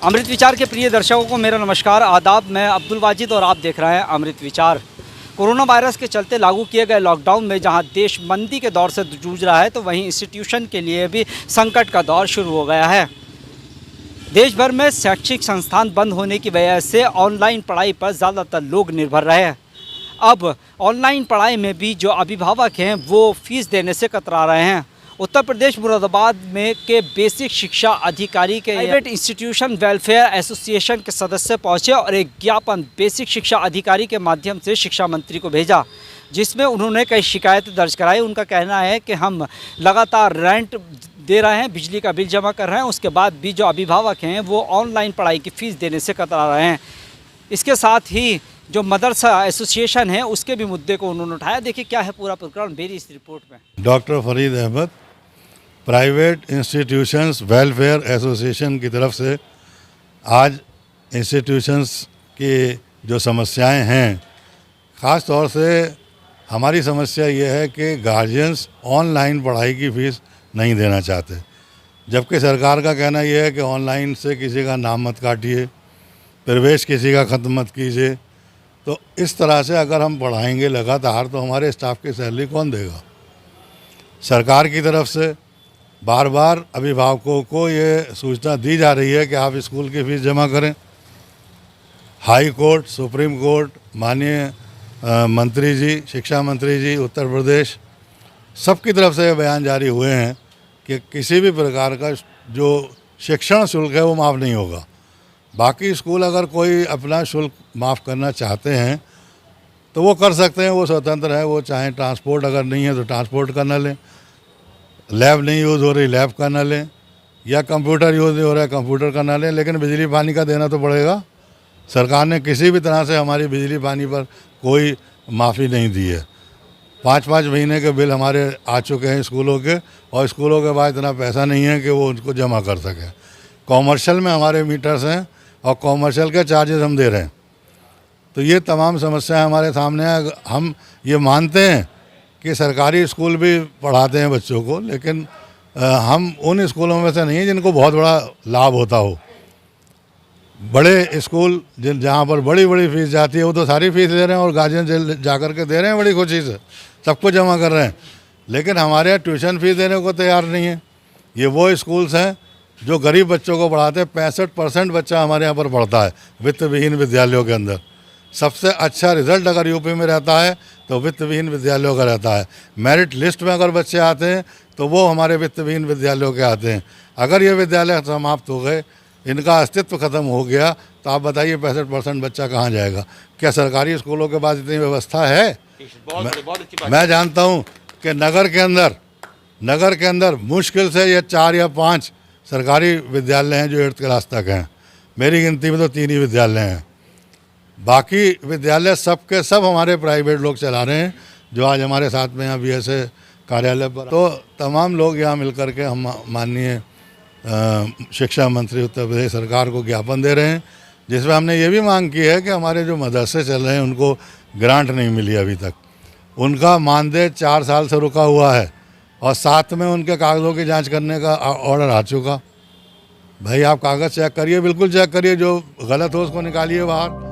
अमृत विचार के प्रिय दर्शकों को मेरा नमस्कार, आदाब। मैं अब्दुल वाजिद और आप देख रहे हैं अमृत विचार। कोरोना वायरस के चलते लागू किए गए लॉकडाउन में जहां देश मंदी के दौर से जूझ रहा है, तो वहीं इंस्टीट्यूशन के लिए भी संकट का दौर शुरू हो गया है। देश भर में शैक्षिक संस्थान बंद होने की वजह से ऑनलाइन पढ़ाई पर ज़्यादातर लोग निर्भर रहे हैं। अब ऑनलाइन पढ़ाई में भी जो अभिभावक हैं वो फीस देने से कतरा रहे हैं। उत्तर प्रदेश मुरादाबाद में के बेसिक शिक्षा अधिकारी के प्राइवेट इंस्टीट्यूशन वेलफेयर एसोसिएशन के सदस्य पहुंचे और एक ज्ञापन बेसिक शिक्षा अधिकारी के माध्यम से शिक्षा मंत्री को भेजा, जिसमें उन्होंने कई शिकायतें दर्ज कराई। उनका कहना है कि हम लगातार रेंट दे रहे हैं, बिजली का बिल जमा कर रहे हैं, उसके बाद भी जो अभिभावक हैं वो ऑनलाइन पढ़ाई की फ़ीस देने से कतरा रहे हैं। इसके साथ ही जो मदरसा एसोसिएशन है उसके भी मुद्दे को उन्होंने उठाया। देखिए क्या है पूरा प्रकरण मेरी इस रिपोर्ट में। Doctor Farid Ahmad, private institutions welfare association की तरफ से आज इंस्टीट्यूशंस की जो समस्याएं हैं, ख़ास तौर से हमारी समस्या ये है कि गार्जियंस ऑनलाइन पढ़ाई की फ़ीस नहीं देना चाहते, जबकि सरकार का कहना यह है कि ऑनलाइन से किसी का नाम मत काटिए, प्रवेश किसी का ख़त्म मत कीजिए। तो इस तरह से अगर हम पढ़ाएंगे लगातार तो हमारे स्टाफ की सैलरी कौन देगा? सरकार की तरफ से बार बार अभिभावकों को ये सूचना दी जा रही है कि आप स्कूल की फ़ीस जमा करें। हाई कोर्ट, सुप्रीम कोर्ट, माननीय मंत्री जी, शिक्षा मंत्री जी उत्तर प्रदेश, सबकी तरफ से ये बयान जारी हुए हैं कि किसी भी प्रकार का जो शिक्षण शुल्क है वो माफ़ नहीं होगा। बाकी स्कूल अगर कोई अपना शुल्क माफ़ करना चाहते हैं तो वो कर सकते हैं, वो स्वतंत्र है। वो चाहे ट्रांसपोर्ट अगर नहीं है तो ट्रांसपोर्ट का न लें, लैब नहीं यूज़ हो रही लैब का ना लें, या कंप्यूटर यूज़ नहीं हो रहा है कंप्यूटर का ना लें, लेकिन बिजली पानी का देना तो पड़ेगा। सरकार ने किसी भी तरह से हमारी बिजली पानी पर कोई माफ़ी नहीं दी है। 5-5 महीने के बिल हमारे आ चुके हैं स्कूलों के, और स्कूलों के पास इतना पैसा नहीं है कि वो उनको जमा कर सकें। कॉमर्शियल में हमारे मीटर्स हैं और कॉमर्शियल के चार्जेस हम दे रहे हैं। तो ये तमाम समस्याएं हमारे सामने हैं। हम ये मानते हैं कि सरकारी स्कूल भी पढ़ाते हैं बच्चों को, लेकिन हम उन स्कूलों में से नहीं हैं जिनको बहुत बड़ा लाभ होता हो। बड़े स्कूल जहाँ पर बड़ी बड़ी फ़ीस जाती है वो तो सारी फ़ीस ले रहे हैं और गार्जियन जा कर के दे रहे हैं बड़ी खुशी से, सबको जमा कर रहे हैं, लेकिन हमारे यहाँ ट्यूशन फ़ीस देने को तैयार नहीं है। ये वो स्कूल्स हैं जो गरीब बच्चों को पढ़ाते हैं। 65% बच्चा हमारे यहाँ पर पढ़ता है वित्त विहीन विद्यालयों के अंदर। सबसे अच्छा रिज़ल्ट अगर यूपी में रहता है तो वित्त विहीन विद्यालयों का रहता है। मेरिट लिस्ट में अगर बच्चे आते हैं तो वो हमारे वित्त विहीन विद्यालयों के आते हैं। अगर ये विद्यालय समाप्त हो गए, इनका अस्तित्व ख़त्म हो गया, तो आप बताइए 65% बच्चा कहाँ जाएगा? क्या सरकारी स्कूलों के पास इतनी व्यवस्था है? मैं जानता हूँ कि नगर के अंदर मुश्किल से ये 4 या 5 सरकारी विद्यालय हैं जो 8th क्लास तक हैं। मेरी गिनती में तो 3 ही विद्यालय हैं। बाकी विद्यालय सब के सब हमारे प्राइवेट लोग चला रहे हैं, जो आज हमारे साथ में यहाँ BSA कार्यालय पर। तो तमाम लोग यहाँ मिलकर के हम माननीय शिक्षा मंत्री उत्तर प्रदेश सरकार को ज्ञापन दे रहे हैं, जिसमें हमने ये भी मांग की है कि हमारे जो मदरसे चल रहे हैं उनको ग्रांट नहीं मिली अभी तक। उनका मानदेय 4 साल से रुका हुआ है और साथ में उनके कागज़ों की जाँच करने का ऑर्डर आ चुका। भाई आप कागज़ चेक करिए, बिल्कुल चेक करिए, जो गलत हो उसको निकालिए बाहर।